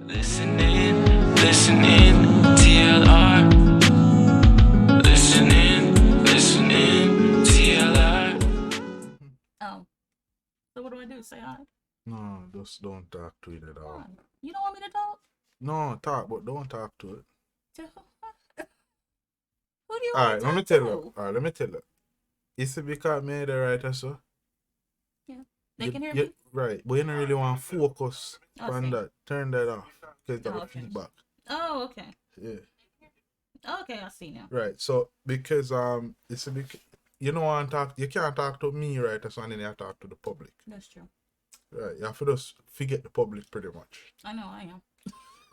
Listening, TLR. Listening, TLR. Oh, so what do I do? Say hi? No, just don't talk to it at all. Why? You don't want me to talk? No, talk, but don't talk to it. To who do you All want right, to let me talk tell to? you. All right, let me tell you. Is it because me the writer, so? Yeah, they can hear me. Right, but you don't really want to focus I on see. that. Turn that off because Oh, of the okay. feedback. Oh, okay. Yeah. Okay, I see now. Right. So because it's a big, you don't want to talk. You can't talk to me, right? So and then you have to talk to the public. That's true. Right. You have to just forget the public pretty much. I know I am.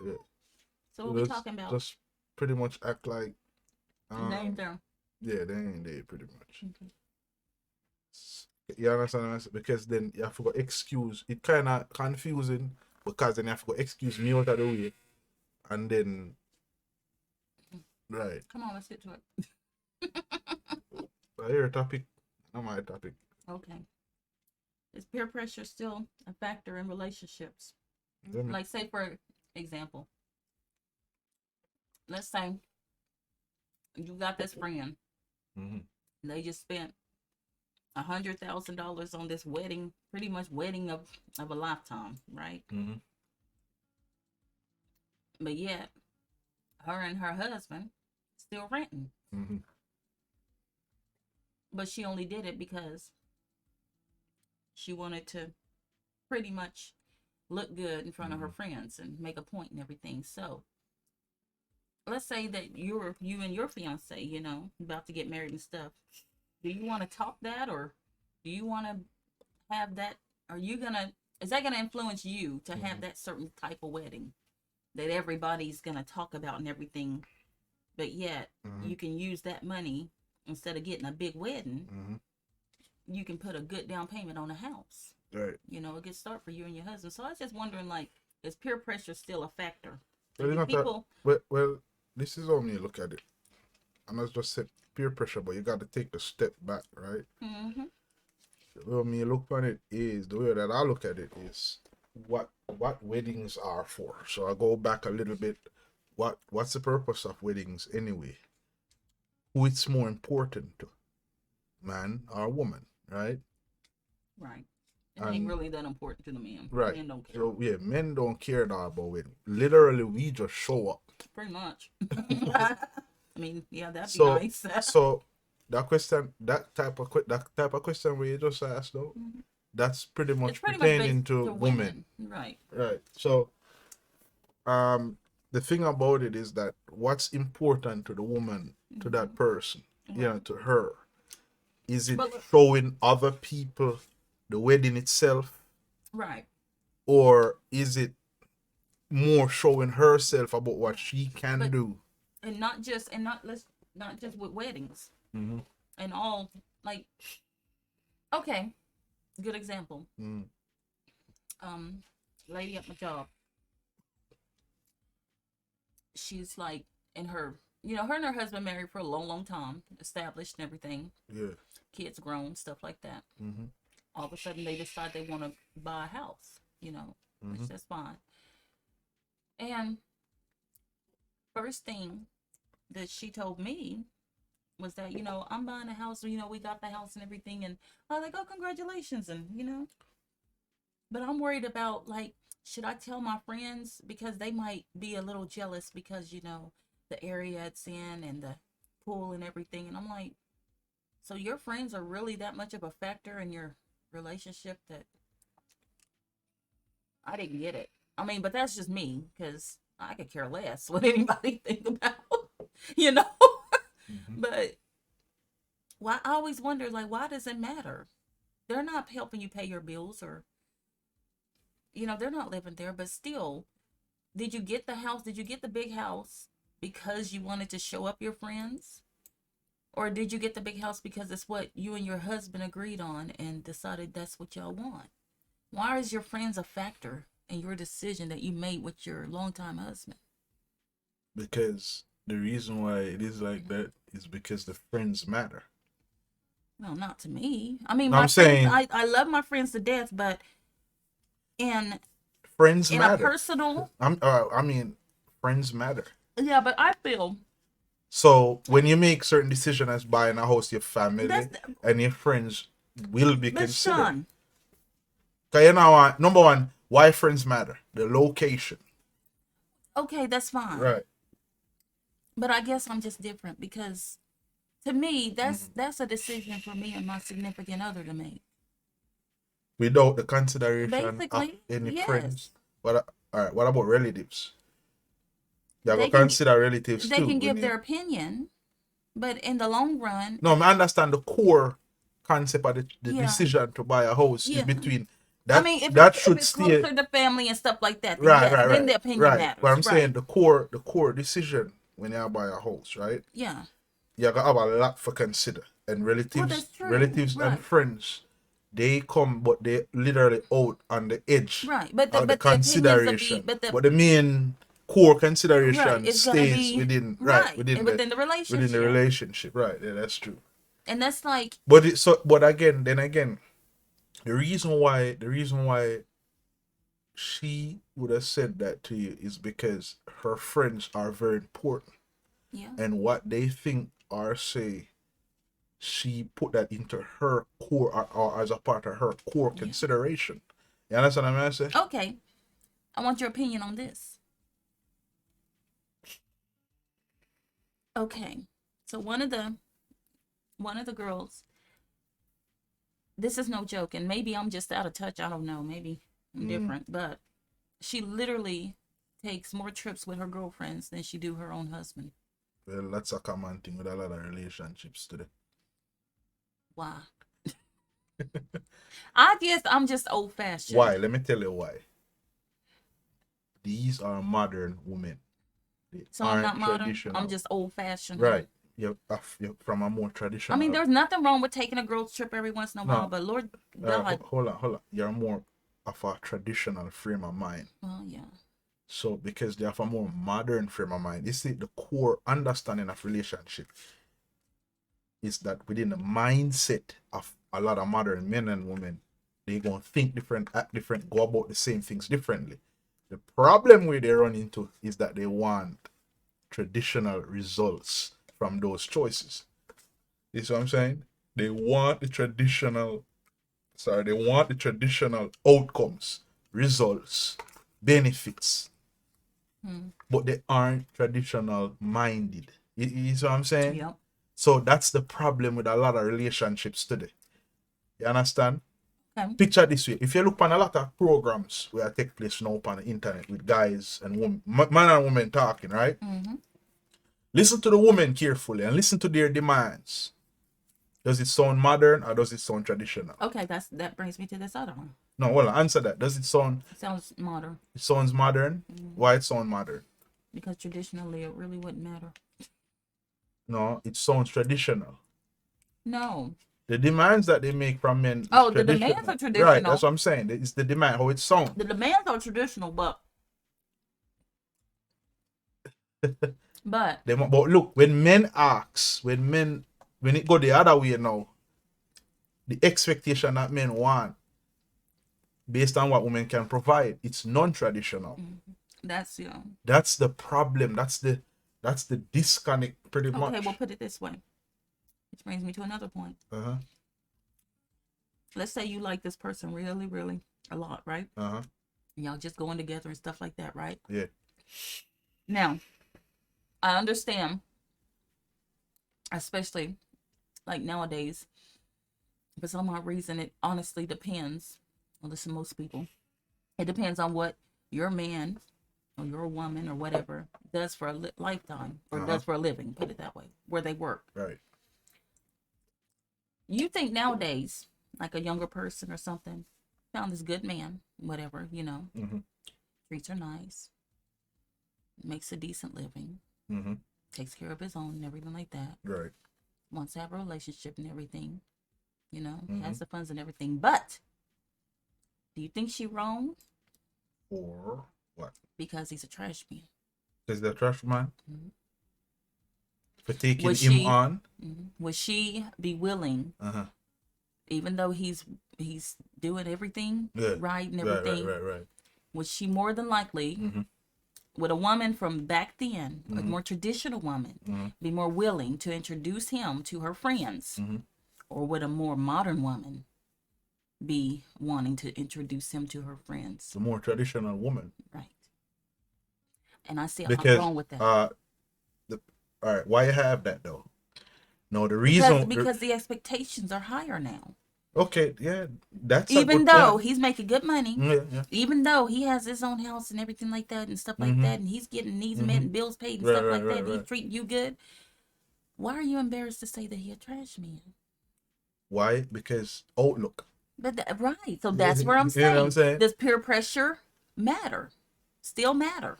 Yeah. So what we talking about? Just pretty much act like. Name them. Yeah, they ain't there pretty much. Okay. You understand what I'm saying? Because then you have to go excuse. It kind of confusing because then you have to go excuse me out of the way, and then right. Come on, let's get to it. So your topic, not my topic. Okay. Is peer pressure still a factor in relationships? Like, say for example, let's say you got this friend. Mm-hmm. They just spent $100,000 on this wedding, pretty much wedding of a lifetime, right? Mm-hmm. But yet, her and her husband still renting. Mm-hmm. But she only did it because she wanted to pretty much look good in front of her friends and make a point and everything. So let's say that you and your fiance, about to get married and stuff. Do you want to talk that, or do you want to have that? Is that gonna influence you to have that certain type of wedding that everybody's gonna talk about and everything, but yet you can use that money instead of getting a big wedding? You can put a good down payment on a house. Right. A good start for you and your husband. So I was just wondering, like, is peer pressure still a factor? Well, well, this is how me look at it. And I just said peer pressure, but you got to take the step back, right? Mm-hmm. The way me look on it is, the way that I look at it is what weddings are for. So I go back a little bit. What's the purpose of weddings anyway? Who it's more important to, man or woman, right? Right. It ain't really that important to the man. Right. Men don't care. So yeah, men don't care at all about wedding. Literally, we just show up. Pretty much. I mean, yeah, that'd be nice. So that type of question where you just asked though, that's pretty much pertaining to women. Right. Right. So the thing about it is that what's important to the woman, to that person, to her, is it showing other people the wedding itself? Right. Or is it more showing herself about what she can do? And not just with weddings. And all, like, okay, good example. Lady at my job, she's like in her, her and her husband married for a long time, established and everything. Yeah. Kids grown, stuff like that. All of a sudden they decide they want to buy a house, which that's fine. And first thing that she told me was that, I'm buying a house, we got the house and everything. And I was like, oh, congratulations. And, but I'm worried about, like, should I tell my friends? Because they might be a little jealous because, the area it's in and the pool and everything. And I'm like, so your friends are really that much of a factor in your relationship? That I didn't get it. I mean, but that's just me, because I could care less what anybody think about, But I always wonder, like, why does it matter? They're not helping you pay your bills, or, they're not living there. But still, did you get the house? Did you get the big house because you wanted to show up your friends? Or did you get the big house because it's what you and your husband agreed on and decided that's what y'all want? Why is your friends a factor in your decision that you made with your longtime husband? Because the reason why it is like that is because the friends matter. Well, not to me. I mean, I love my friends to death, but in friends in matter. a personal. I mean, friends matter. Yeah, but I feel So when you make certain decisions as buying a house, your family that's and your friends will be but considered. Sean. Cause you know, number one, why friends matter? The location. Okay, that's fine. Right. But I guess I'm just different because to me, that's a decision for me and my significant other to make. Without the consideration of Basically, any yes. friends. But all right, what about relatives? You They have to can- consider relatives They too. can when give you- their opinion, but in the long run, No, I understand the core concept of the Yeah. decision to buy a house Yeah. is between that. I mean, if that it's, should if it's stay closer to family and stuff like that, then right, yes, right, then right, the opinion right. matters. But I'm right. saying the core decision when you buy a house, right? Yeah. You gotta have a lot for consider, and relatives, that's true. relatives and Right. friends, they come, but they literally out on the edge Right. But of the but the opinions will consideration. be, But the main core consideration Right, it's gonna stays be within right within within the relationship. relationship. Right, yeah, that's true. And that's like But again, the reason why she would have said that to you is because her friends are very important, yeah. and what they think or say, she put that into her core, or as a part of her core consideration. You understand what I'm saying? Okay. I want your opinion on this. Okay. So one of the girls, this is no joke, and maybe I'm just out of touch, I don't know, maybe I'm different, but she literally takes more trips with her girlfriends than she do her own husband. Well, that's a common thing with a lot of relationships today. Why? I guess I'm just old fashioned. Why? Let me tell you why. These are modern women. They So I'm not aren't modern. traditional. I'm just old fashioned. Right. You're from a more traditional. I mean, there's nothing wrong with taking a girls trip every once in a while, No. but Lord God. Hold on. You're more of a traditional frame of mind. Oh yeah. So because they have a more modern frame of mind, you see, the core understanding of relationship is that within the mindset of a lot of modern men and women, they gonna think different, act different, go about the same things differently. The problem where they run into is that they want traditional results from those choices. You see what I'm saying? They want the traditional outcomes, results, benefits, but they aren't traditional minded. You see what I'm saying? Yep. So that's the problem with a lot of relationships today. You understand? Okay. Picture this way. If you look on a lot of programs where take place now on the internet with guys and women, man and women talking, right? Mm-hmm. Listen to the women carefully and listen to their demands. Does it sound modern or does it sound traditional? Okay, that brings me to this other one. No, hold on, answer that. Does it sound? It sounds modern. It sounds modern. Why it sound modern? Because traditionally it really wouldn't matter. No, it sounds traditional. No. The demands that they make from men. Oh, the demands are traditional. Right, that's what I'm saying. It's the demand, how it sounds. The demands are traditional, but But look, when men ask, when it go the other way now, the expectation that men want, based on what women can provide, it's non-traditional. that's That's the problem. That's the disconnect, pretty much. Okay, we'll put it this way. Which brings me to another point. Uh-huh. Let's say you like this person really, really a lot, right? Uh-huh. And y'all just going together and stuff like that, right? Yeah. Now, I understand, especially like nowadays, for some odd reason, it honestly depends. Well, listen, most people, it depends on what your man or your woman or whatever does for a lifetime or does for a living, put it that way, where they work. Right. You think nowadays, like a younger person or something, found this good man, whatever, treats her nice, makes a decent living, takes care of his own and everything like that. Right. Wants to have a relationship and everything, has the funds and everything. But do you think she wrong? Or what? Because he's a trash man. Is the trash man? Mm-hmm. For taking him on? Would she be willing, even though he's doing everything right and everything, Right. would she more than likely, would a woman from back then, a more traditional woman, be more willing to introduce him to her friends? Or would a more modern woman be wanting to introduce him to her friends? The more traditional woman. Right. And I see Because, wrong with that. all right, why you have that though? No, the reason because the expectations are higher now. Okay, yeah, that's even though he's making good money, yeah. even though he has his own house and everything like that and stuff like that, and he's getting needs met and bills paid and stuff like that, and he's treating you good. Why are you embarrassed to say that he a trash man? Why? Because outlook. But right, so that's where I'm saying. You know what I'm saying? Does peer pressure matter? Still matter?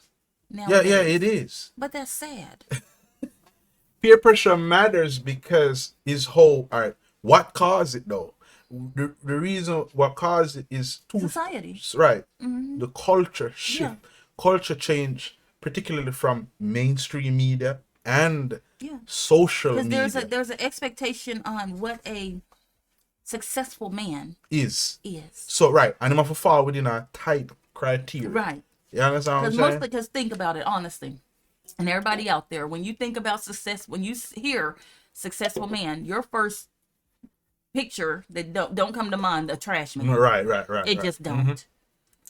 Yeah, it is. But that's sad. Peer pressure matters because is whole. All right, what caused it though? The reason what caused it is society, right? The culture shift, culture change, particularly from mainstream media and social media. Because there's an expectation on what a successful man is. So right, and I'm have to fall within a tight criteria. Right. You understand what I'm saying? Because think about it honestly, and everybody out there, when you think about success, when you hear successful man, your first picture that don't come to mind a trash man. Right. It just don't.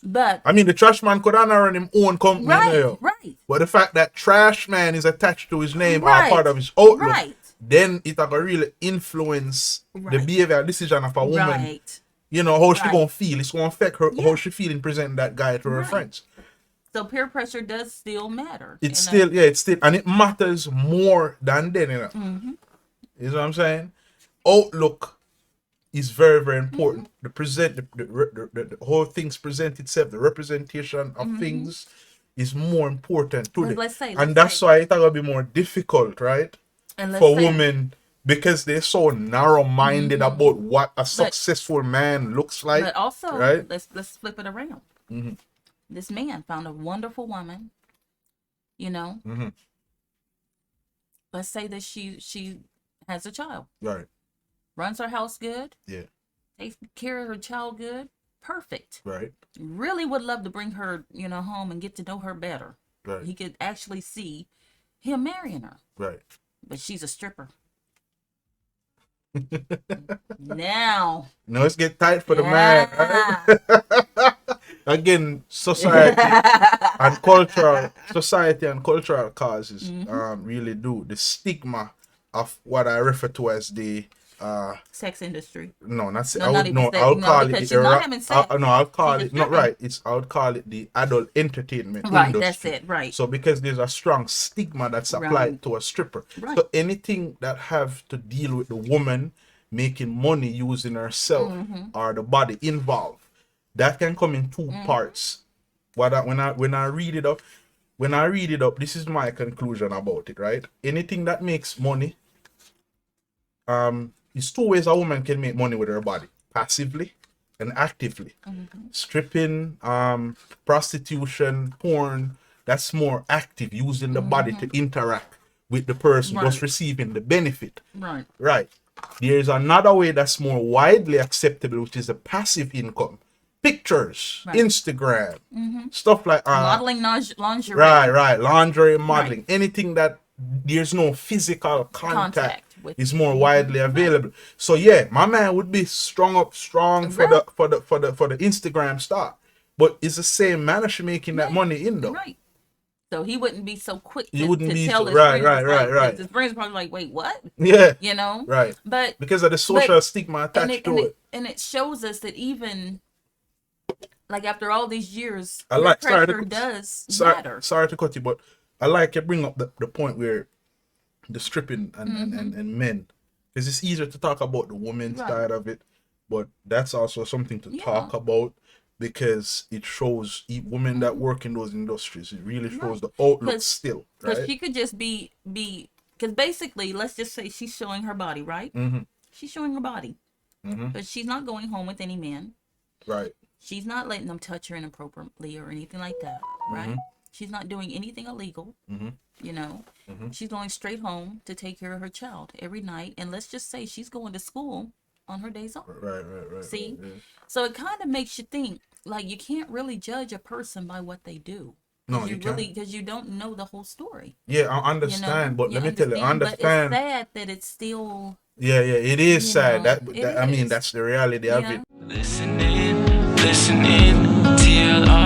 But I mean, the trash man could run him own company. Right. But the fact that trash man is attached to his name or part of his outlook, then it will really influence the behavior and decision of a woman. Right. You know, how she gonna feel. It's gonna affect her how she feel in presenting that guy to her friends. So peer pressure does still matter. It's still, and it matters more than then, you know. You know what I'm saying? Outlook is very, very important. The whole things present itself, the representation of things is more important to them. That's why it's gonna be more difficult, right? For women, because they're so narrow-minded about what a successful man looks like. But also, right? let's flip it around. This man found a wonderful woman, you know. Let's say that she has a child. Right. Runs her house good. Yeah. Takes care of her child good. Perfect. Right. Really would love to bring her, home and get to know her better. Right. He could actually see him marrying her. Right. But she's a stripper. Now. No, it's get tight for the man. Right? Again, society and cultural causes really do. The stigma of what I refer to as the sex industry. No, not I would call it the adult entertainment industry. Right, that's it. Right. So because there's a strong stigma that's applied to a stripper. Right. So anything that have to deal with the woman making money using herself or the body involved, that can come in two parts. When I read it up, this is my conclusion about it, right? Anything that makes money, it's two ways a woman can make money with her body: passively and actively. Stripping, prostitution, porn, that's more active, using the body to interact with the person, just receiving the benefit. Right. There's another way that's more widely acceptable, which is a passive income. Pictures, Instagram, stuff like modeling lingerie. Right. Lingerie modeling. Anything that there's no physical contact is more widely available. So my man would be strong for the Instagram star. But it's the same manner she making that money in though. Right. So he wouldn't be so quick to tell his right. friends. His friends probably like, wait, what? Yeah. Right. But because of the social stigma attached to it. And it shows us that even like after all these years, pressure does matter. Sorry to cut you, but I like you bring up the point where the stripping and men, because it's easier to talk about the women's side of it, but that's also something to talk about because it shows women that work in those industries. It really shows the outlook still. Because she could just be because basically, let's just say she's showing her body, right? She's showing her body, but she's not going home with any man. Right. She's not letting them touch her inappropriately or anything like that, right? She's not doing anything illegal, She's going straight home to take care of her child every night. And let's just say she's going to school on her days off. Right. See? Yeah. So it kind of makes you think, like, you can't really judge a person by what they do. No, you can't. Because you don't know the whole story. Yeah, I understand, but You let me tell you, I But it's understand. sad that it's still. Yeah, it is You sad. know, I mean, is. that's the reality of Yeah. it. Listening, TLR.